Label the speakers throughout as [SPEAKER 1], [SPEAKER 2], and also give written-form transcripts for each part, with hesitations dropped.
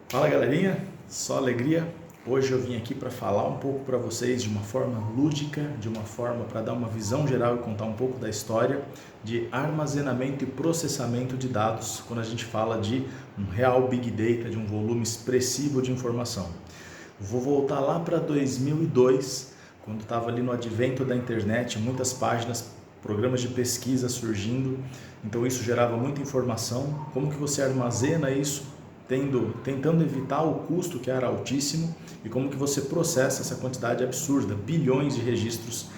[SPEAKER 1] Fala galerinha, só alegria. Hoje eu vim aqui para falar um pouco para vocês de uma forma lúdica, de uma forma para dar uma visão geral e contar um pouco da história de armazenamento e processamento de dados quando a gente fala de um real Big Data, de um volume expressivo de informação. Vou voltar lá para 2002, quando estava ali no advento da internet, muitas páginas, programas de pesquisa surgindo, então isso gerava muita informação. Como que você armazena isso? Tentando evitar o custo que era altíssimo e como que você processa essa quantidade absurda, bilhões de registros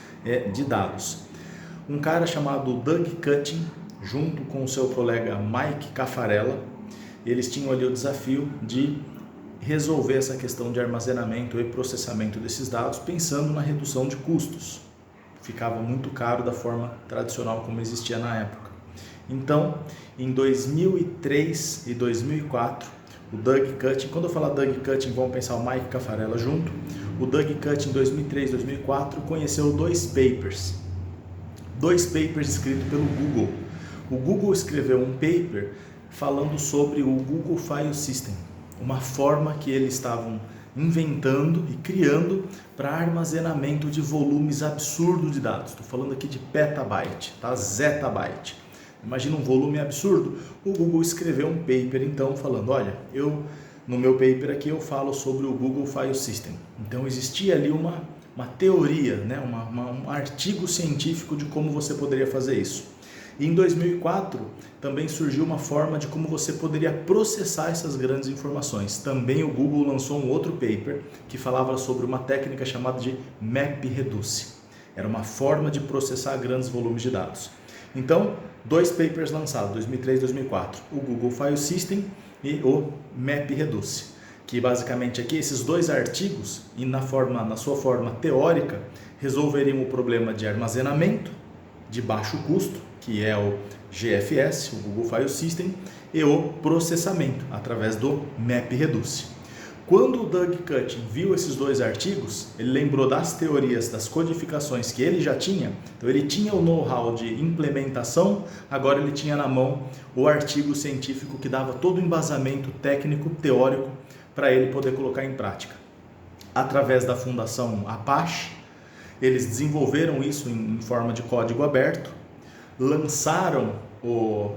[SPEAKER 1] de dados. Um cara chamado Doug Cutting, junto com o seu colega Mike Caffarella, eles tinham ali o desafio de resolver essa questão de armazenamento e processamento desses dados pensando na redução de custos. Ficava muito caro da forma tradicional como existia na época. Então, em 2003 e 2004, o Doug Cutting, quando eu falar Doug Cutting, vamos pensar o Mike Caffarella junto. O Doug Cutting, em 2003 e 2004, conheceu dois papers escritos pelo Google. O Google escreveu um paper falando sobre o Google File System, uma forma que eles estavam inventando e criando para armazenamento de volumes absurdos de dados. Estou falando aqui de petabyte, tá? Zettabyte. Imagina um volume absurdo. O Google escreveu um paper então falando, olha, no meu paper aqui eu falo sobre o Google File System. Então existia ali uma teoria, né? um artigo científico de como você poderia fazer isso. E em 2004 também surgiu uma forma de como você poderia processar essas grandes informações. Também o Google lançou um outro paper que falava sobre uma técnica chamada de MapReduce. Era uma forma de processar grandes volumes de dados. Então, dois papers lançados, 2003 e 2004, o Google File System e o MapReduce, que basicamente aqui esses dois artigos, e na sua forma teórica, resolveriam o problema de armazenamento de baixo custo, que é o GFS, o Google File System, e o processamento através do MapReduce. Quando o Doug Cutting viu esses dois artigos, ele lembrou das teorias, das codificações que ele já tinha. Então ele tinha o know-how de implementação, agora ele tinha na mão o artigo científico que dava todo o embasamento técnico, teórico, para ele poder colocar em prática. Através da fundação Apache, eles desenvolveram isso em forma de código aberto, lançaram o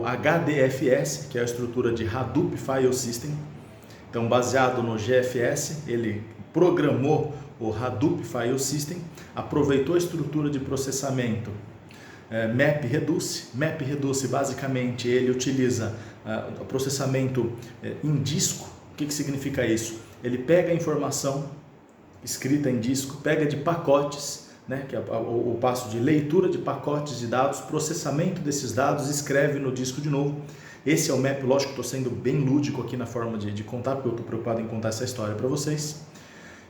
[SPEAKER 1] HDFS, que é a estrutura de Hadoop File System. Então, baseado no GFS, ele programou o Hadoop File System, aproveitou a estrutura de processamento MapReduce. MapReduce, basicamente, ele utiliza o processamento em disco. O que significa isso? Ele pega a informação escrita em disco, pega de pacotes, né, que é o passo de leitura de pacotes de dados, processamento desses dados, escreve no disco de novo. Esse é o Map, lógico que estou sendo bem lúdico aqui na forma de contar, porque eu estou preocupado em contar essa história para vocês.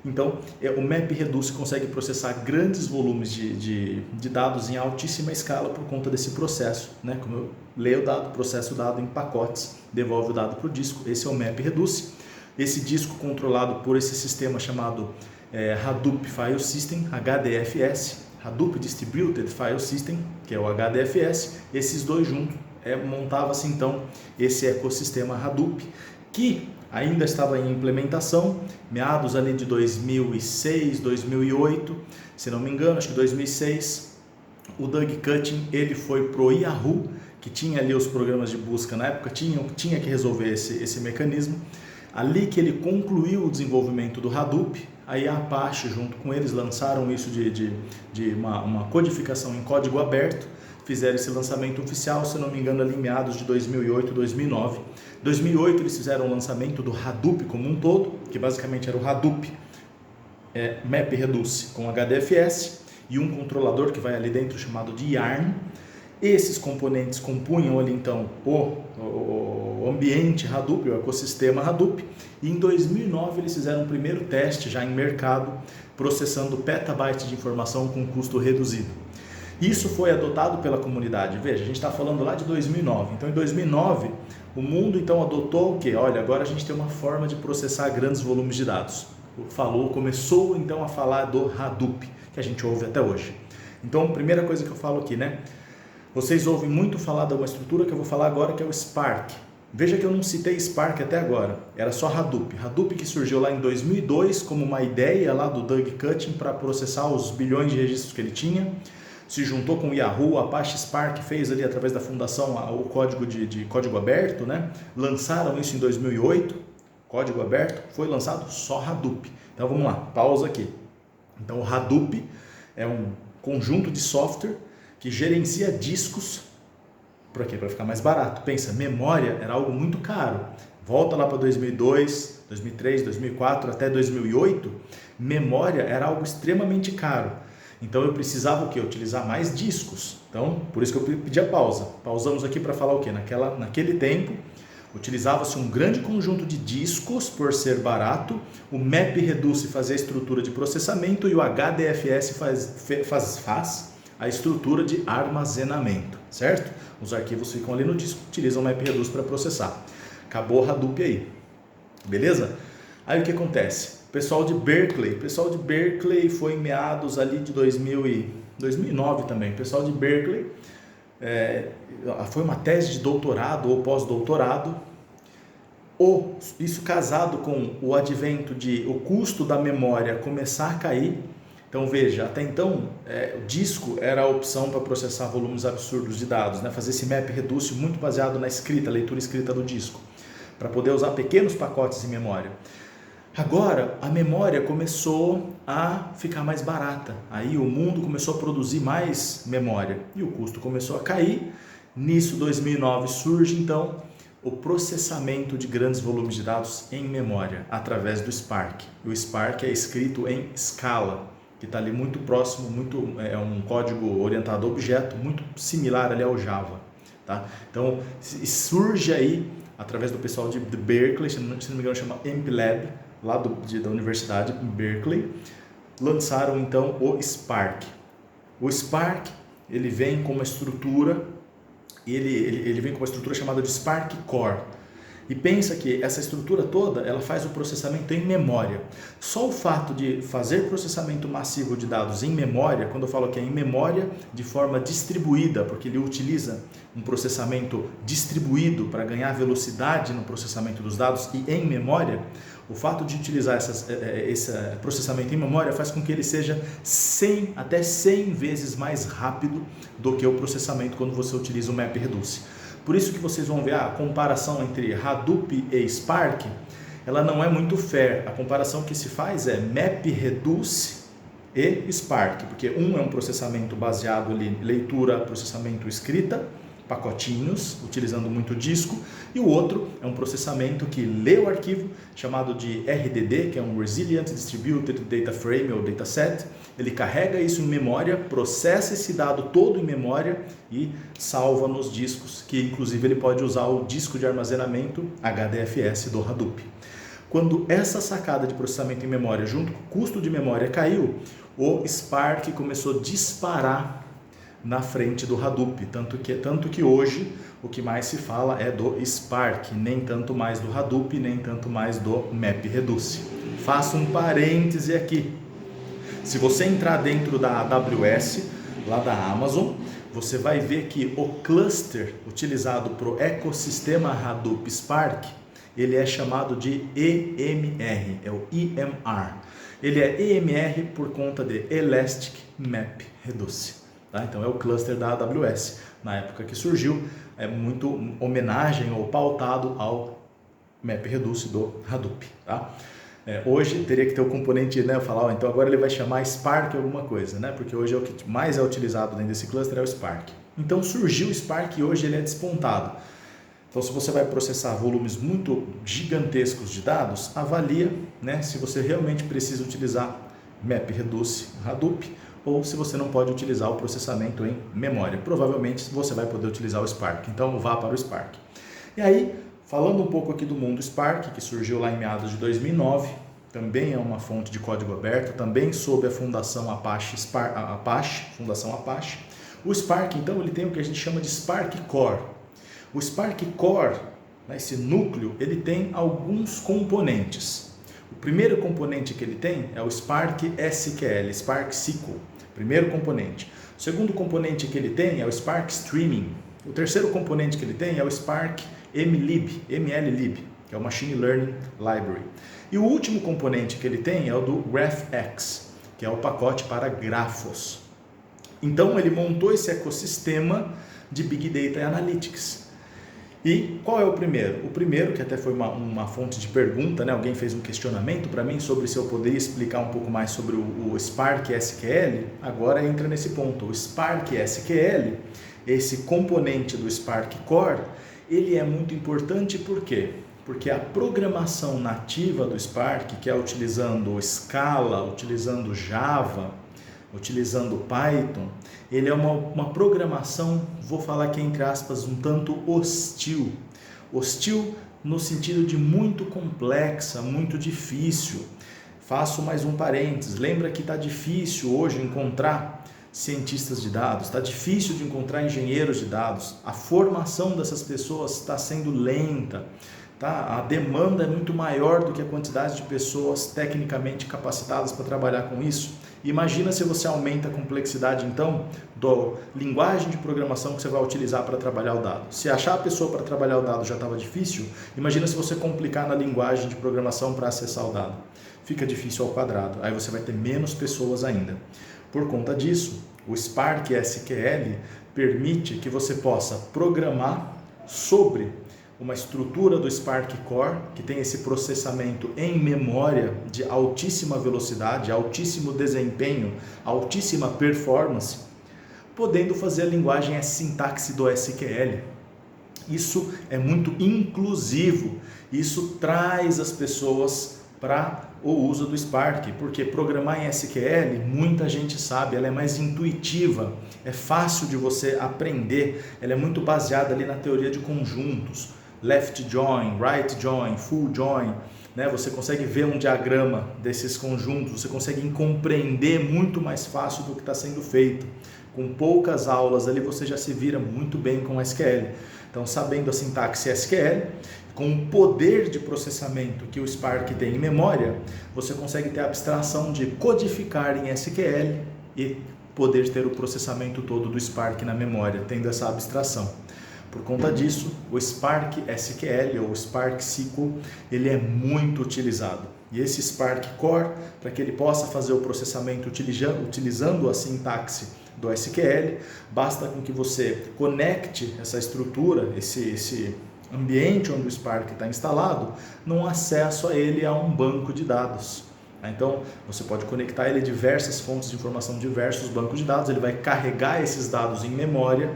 [SPEAKER 1] Então, o MapReduce consegue processar grandes volumes de dados em altíssima escala por conta desse processo, né? Como eu leio o dado, processo o dado em pacotes, devolve o dado para o disco, esse é o MapReduce. Esse disco controlado por esse sistema chamado Hadoop File System, HDFS, Hadoop Distributed File System, que é o HDFS, esses dois juntos, montava-se então esse ecossistema Hadoop, que ainda estava em implementação, meados ali de 2006, 2008, se não me engano, acho que 2006, o Doug Cutting, ele foi pro Yahoo, que tinha ali os programas de busca na época, tinha que resolver esse mecanismo, ali que ele concluiu o desenvolvimento do Hadoop. Aí a Apache, junto com eles, lançaram isso de uma codificação em código aberto, fizeram esse lançamento oficial, se não me engano, ali em meados de 2008, 2009. Em 2008 eles fizeram o lançamento do Hadoop como um todo, que basicamente era o Hadoop MapReduce com HDFS e um controlador que vai ali dentro chamado de Yarn. Esses componentes compunham ali então o ambiente Hadoop, o ecossistema Hadoop, e em 2009 eles fizeram o primeiro teste já em mercado, processando petabytes de informação com custo reduzido. Isso foi adotado pela comunidade. Veja, a gente está falando lá de 2009. Então, em 2009, o mundo então adotou o quê? Olha, agora a gente tem uma forma de processar grandes volumes de dados. Começou então a falar do Hadoop, que a gente ouve até hoje. Então, a primeira coisa que eu falo aqui, né? Vocês ouvem muito falar de uma estrutura que eu vou falar agora, que é o Spark. Veja que eu não citei Spark até agora, era só Hadoop. Hadoop que surgiu lá em 2002 como uma ideia lá do Doug Cutting para processar os bilhões de registros que ele tinha. Se juntou com o Yahoo, a Apache Spark fez ali através da fundação o código de código aberto, né? Lançaram isso em 2008, código aberto, foi lançado só Hadoop. Então vamos lá, pausa aqui. Então o Hadoop é um conjunto de software que gerencia discos. Por quê? Para ficar mais barato. Pensa, memória era algo muito caro. Volta lá para 2002, 2003, 2004 até 2008, memória era algo extremamente caro. Então eu precisava o quê? Utilizar mais discos. Então, por isso que eu pedi a pausa. Pausamos aqui para falar o quê? Naquele tempo, utilizava-se um grande conjunto de discos por ser barato, o MapReduce fazia a estrutura de processamento e o HDFS faz a estrutura de armazenamento, certo? Os arquivos ficam ali no disco, utilizam o MapReduce para processar. Acabou o Hadoop aí, beleza? Aí o que acontece? O pessoal de Berkeley foi em meados ali de 2009 também. O pessoal de Berkeley foi uma tese de doutorado ou pós-doutorado, isso casado com o advento de o custo da memória começar a cair. Então veja, até então o disco era a opção para processar volumes absurdos de dados, né? Fazer esse MapReduce muito baseado na leitura escrita do disco, para poder usar pequenos pacotes de memória. Agora a memória começou a ficar mais barata, aí o mundo começou a produzir mais memória e o custo começou a cair. Nisso, 2009, surge então o processamento de grandes volumes de dados em memória através do Spark. O Spark é escrito em Scala, que está ali muito próximo, é um código orientado a objeto, muito similar ali ao Java. Tá? Então surge aí, através do pessoal de Berkeley, se não me engano chama MPLab, lá da Universidade em Berkeley, lançaram então o Spark. O Spark ele vem com uma estrutura, ele vem com uma estrutura chamada de Spark Core. E pensa que essa estrutura toda, ela faz o processamento em memória. Só o fato de fazer processamento massivo de dados em memória, quando eu falo que é em memória, de forma distribuída, porque ele utiliza um processamento distribuído para ganhar velocidade no processamento dos dados e em memória, o fato de utilizar esse processamento em memória faz com que ele seja até 100 vezes mais rápido do que o processamento quando você utiliza o MapReduce. Por isso que vocês vão ver a comparação entre Hadoop e Spark, ela não é muito fair. A comparação que se faz é MapReduce e Spark, porque um é um processamento baseado em leitura, processamento escrita, pacotinhos, utilizando muito disco, e o outro é um processamento que lê o arquivo, chamado de RDD, que é um Resilient Distributed Data Frame ou Dataset. Ele carrega isso em memória, processa esse dado todo em memória e salva nos discos, que inclusive ele pode usar o disco de armazenamento HDFS do Hadoop. Quando essa sacada de processamento em memória junto com o custo de memória caiu, o Spark começou a disparar na frente do Hadoop, tanto que hoje o que mais se fala é do Spark, nem tanto mais do Hadoop, nem tanto mais do MapReduce. Faço um parêntese aqui. Se você entrar dentro da AWS, lá da Amazon, você vai ver que o cluster utilizado para o ecossistema Hadoop Spark, ele é chamado de EMR, é o EMR. Ele é EMR por conta de Elastic MapReduce. Tá? Então é o cluster da AWS. Na época que surgiu, é muito homenagem ou pautado ao MapReduce do Hadoop. Tá? Hoje teria que ter o componente, né? Falar, então agora ele vai chamar Spark alguma coisa, né? Porque hoje é o que mais é utilizado dentro desse cluster é o Spark. Então surgiu o Spark e hoje ele é despontado. Então se você vai processar volumes muito gigantescos de dados, avalia, né, se você realmente precisa utilizar MapReduce, Hadoop, ou se você não pode utilizar o processamento em memória. Provavelmente você vai poder utilizar o Spark, então vá para o Spark. E aí, falando um pouco aqui do mundo Spark, que surgiu lá em meados de 2009, também é uma fonte de código aberto, também sob a fundação Apache, Fundação Apache. O Spark, então, ele tem o que a gente chama de Spark Core. O Spark Core, né, esse núcleo, ele tem alguns componentes. O primeiro componente que ele tem é o Spark SQL, Spark SQL, primeiro componente. O segundo componente que ele tem é o Spark Streaming. O terceiro componente que ele tem é o Spark MLlib, que é o Machine Learning Library. E o último componente que ele tem é o do GraphX, que é o pacote para grafos. Então ele montou esse ecossistema de Big Data e Analytics. E qual é o primeiro? O primeiro, que até foi uma fonte de pergunta, né? Alguém fez um questionamento para mim sobre se eu poderia explicar um pouco mais sobre o Spark SQL, agora entra nesse ponto. O Spark SQL, esse componente do Spark Core, ele é muito importante por quê? Porque a programação nativa do Spark, que é utilizando Scala, utilizando Java, utilizando Python, ele é uma programação, vou falar aqui entre aspas, um tanto hostil. Hostil no sentido de muito complexa, muito difícil. Faço mais um parênteses, lembra que está difícil hoje encontrar cientistas de dados, está difícil de encontrar engenheiros de dados, a formação dessas pessoas está sendo lenta, tá? A demanda é muito maior do que a quantidade de pessoas tecnicamente capacitadas para trabalhar com isso. Imagina se você aumenta a complexidade, então, da linguagem de programação que você vai utilizar para trabalhar o dado. Se achar a pessoa para trabalhar o dado já estava difícil, imagina se você complicar na linguagem de programação para acessar o dado. Fica difícil ao quadrado, aí você vai ter menos pessoas ainda. Por conta disso, o Spark SQL permite que você possa programar sobre uma estrutura do Spark Core, que tem esse processamento em memória de altíssima velocidade, altíssimo desempenho, altíssima performance, podendo fazer a linguagem, a sintaxe do SQL. Isso é muito inclusivo, isso traz as pessoas para o uso do Spark, porque programar em SQL, muita gente sabe, ela é mais intuitiva, é fácil de você aprender, ela é muito baseada ali na teoria de conjuntos, left join, right join, full join, né? Você consegue ver um diagrama desses conjuntos, você consegue compreender muito mais fácil do que está sendo feito. Com poucas aulas ali você já se vira muito bem com SQL. Então, sabendo a sintaxe SQL, com o poder de processamento que o Spark tem em memória, você consegue ter a abstração de codificar em SQL e poder ter o processamento todo do Spark na memória, tendo essa abstração. Por conta disso, o Spark SQL ou Spark SQL, ele é muito utilizado. E esse Spark Core, para que ele possa fazer o processamento utilizando a sintaxe do SQL, basta com que você conecte essa estrutura, esse ambiente onde o Spark está instalado, num acesso a ele a um banco de dados. Então, você pode conectar ele a diversas fontes de informação, diversos bancos de dados, ele vai carregar esses dados em memória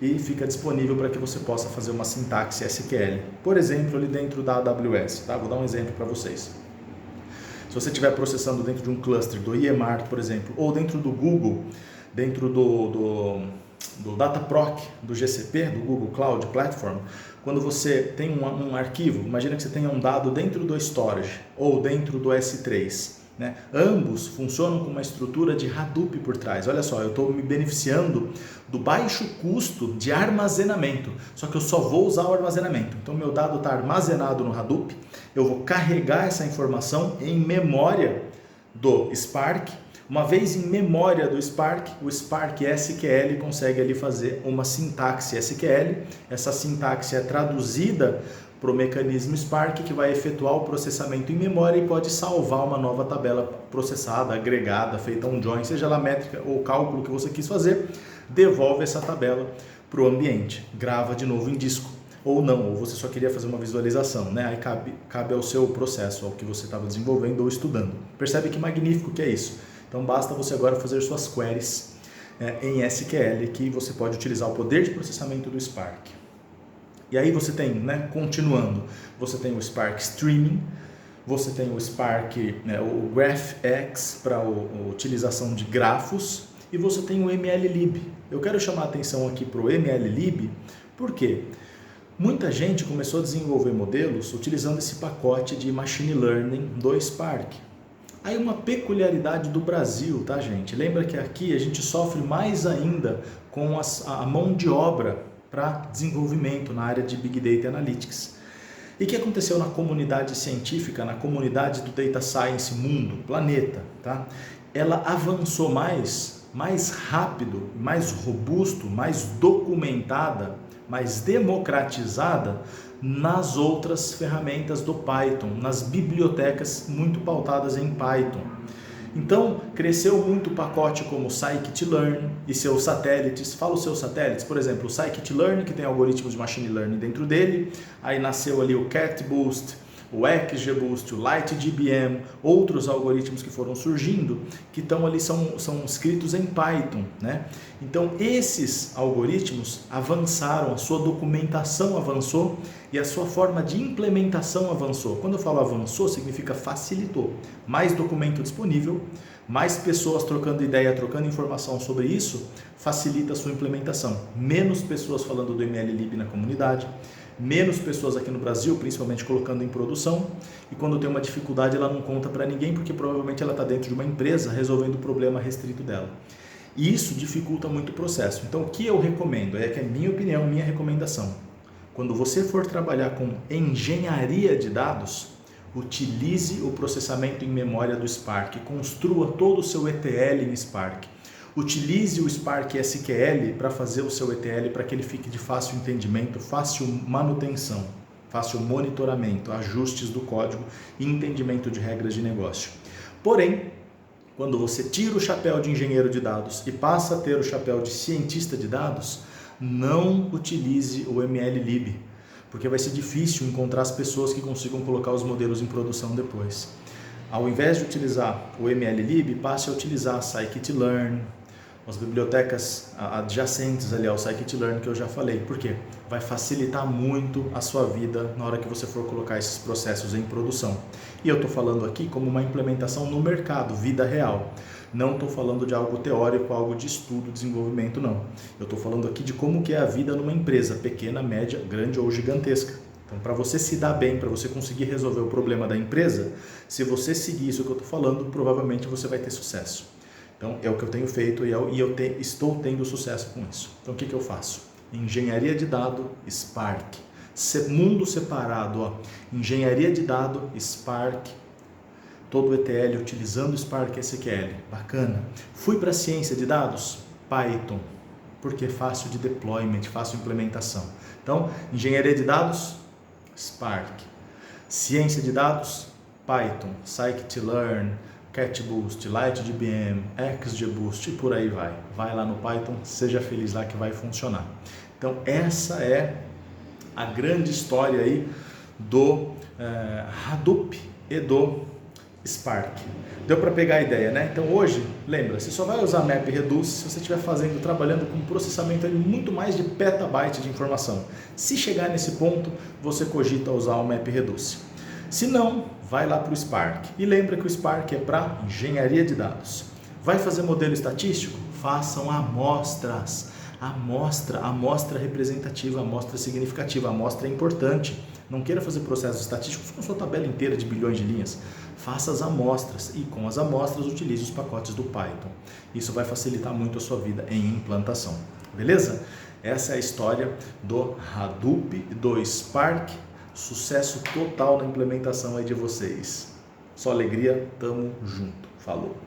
[SPEAKER 1] e fica disponível para que você possa fazer uma sintaxe SQL. Por exemplo, ali dentro da AWS, tá? Vou dar um exemplo para vocês. Se você estiver processando dentro de um cluster do EMR, por exemplo, ou dentro do Google, dentro do Dataproc, do GCP, do Google Cloud Platform, quando você tem um arquivo, imagina que você tenha um dado dentro do storage ou dentro do S3, né? Ambos funcionam com uma estrutura de Hadoop por trás. Olha só, eu estou me beneficiando do baixo custo de armazenamento, só que eu só vou usar o armazenamento. Então, meu dado está armazenado no Hadoop, eu vou carregar essa informação em memória do Spark. Uma vez em memória do Spark, o Spark SQL consegue ali fazer uma sintaxe SQL. Essa sintaxe é traduzida para o mecanismo Spark, que vai efetuar o processamento em memória e pode salvar uma nova tabela processada, agregada, feita um join, seja lá a métrica ou cálculo que você quis fazer, devolve essa tabela para o ambiente, grava de novo em disco, ou não, ou você só queria fazer uma visualização, né? Aí cabe ao seu processo, ao que você estava desenvolvendo ou estudando. Percebe que magnífico que é isso? Então basta você agora fazer suas queries em SQL, que você pode utilizar o poder de processamento do Spark. E aí você tem, né, continuando, você tem o Spark Streaming, você tem o Spark, né, o GraphX para a utilização de grafos, e você tem o MLlib. Eu quero chamar a atenção aqui para o MLlib, por quê? Muita gente começou a desenvolver modelos utilizando esse pacote de Machine Learning do Spark. Aí uma peculiaridade do Brasil, tá, gente? Lembra que aqui a gente sofre mais ainda com a mão de obra para desenvolvimento na área de Big Data Analytics. E o que aconteceu na comunidade científica, na comunidade do Data Science mundo, planeta, tá? Ela avançou mais mais rápido, mais robusto, mais documentada, mais democratizada nas outras ferramentas do Python, nas bibliotecas muito pautadas em Python. Então, cresceu muito o pacote como o Scikit-learn e seus satélites. Fala os seus satélites, por exemplo, o Scikit-learn, que tem algoritmos de machine learning dentro dele. Aí nasceu ali o CatBoost, o XGBoost, o LightGBM, outros algoritmos que foram surgindo, que estão ali, são escritos em Python, né? Então, esses algoritmos avançaram, a sua documentação avançou e a sua forma de implementação avançou. Quando eu falo avançou, significa facilitou. Mais documento disponível, mais pessoas trocando ideia, trocando informação sobre isso, facilita a sua implementação. Menos pessoas falando do MLlib na comunidade, menos pessoas aqui no Brasil, principalmente colocando em produção, e quando tem uma dificuldade ela não conta para ninguém, porque provavelmente ela está dentro de uma empresa resolvendo o problema restrito dela. E isso dificulta muito o processo. Então, o que eu recomendo, que é minha opinião, minha recomendação. Quando você for trabalhar com engenharia de dados, utilize o processamento em memória do Spark, construa todo o seu ETL em Spark. Utilize o Spark SQL para fazer o seu ETL para que ele fique de fácil entendimento, fácil manutenção, fácil monitoramento, ajustes do código e entendimento de regras de negócio. Porém, quando você tira o chapéu de engenheiro de dados e passa a ter o chapéu de cientista de dados, não utilize o MLlib, porque vai ser difícil encontrar as pessoas que consigam colocar os modelos em produção depois. Ao invés de utilizar o MLlib, passe a utilizar a Scikit-learn, as bibliotecas adjacentes ali ao Scikit-learn que eu já falei. Por quê? Vai facilitar muito a sua vida na hora que você for colocar esses processos em produção. E eu estou falando aqui como uma implementação no mercado, vida real. Não estou falando de algo teórico, algo de estudo, desenvolvimento, não. Eu estou falando aqui de como que é a vida numa empresa, pequena, média, grande ou gigantesca. Então, para você se dar bem, para você conseguir resolver o problema da empresa, se você seguir isso que eu estou falando, provavelmente você vai ter sucesso. Então, é o que eu tenho feito e estou tendo sucesso com isso. Então, o que eu faço? Engenharia de dados, Spark. Mundo separado, ó. Engenharia de dados, Spark. Todo o ETL utilizando Spark SQL. Bacana. Fui para ciência de dados, Python. Porque é fácil de deployment, fácil implementação. Então, engenharia de dados, Spark. Ciência de dados, Python, Scikit-learn, CatBoost, LightGBM, XGBoost e por aí vai. Vai lá no Python, seja feliz lá que vai funcionar. Então essa é a grande história aí do Hadoop e do Spark. Deu para pegar a ideia, né? Então hoje, lembra, você só vai usar MapReduce se você estiver trabalhando com processamento de muito mais de petabyte de informação. Se chegar nesse ponto, você cogita usar o MapReduce. Se não, vai lá para o Spark. E lembra que o Spark é para engenharia de dados. Vai fazer modelo estatístico? Façam amostras. Amostra representativa, amostra significativa, amostra é importante. Não queira fazer processos estatísticos com sua tabela inteira de bilhões de linhas. Faça as amostras e com as amostras utilize os pacotes do Python. Isso vai facilitar muito a sua vida em implantação. Beleza? Essa é a história do Hadoop e do Spark. Sucesso total na implementação aí de vocês. Só alegria, tamo junto. Falou!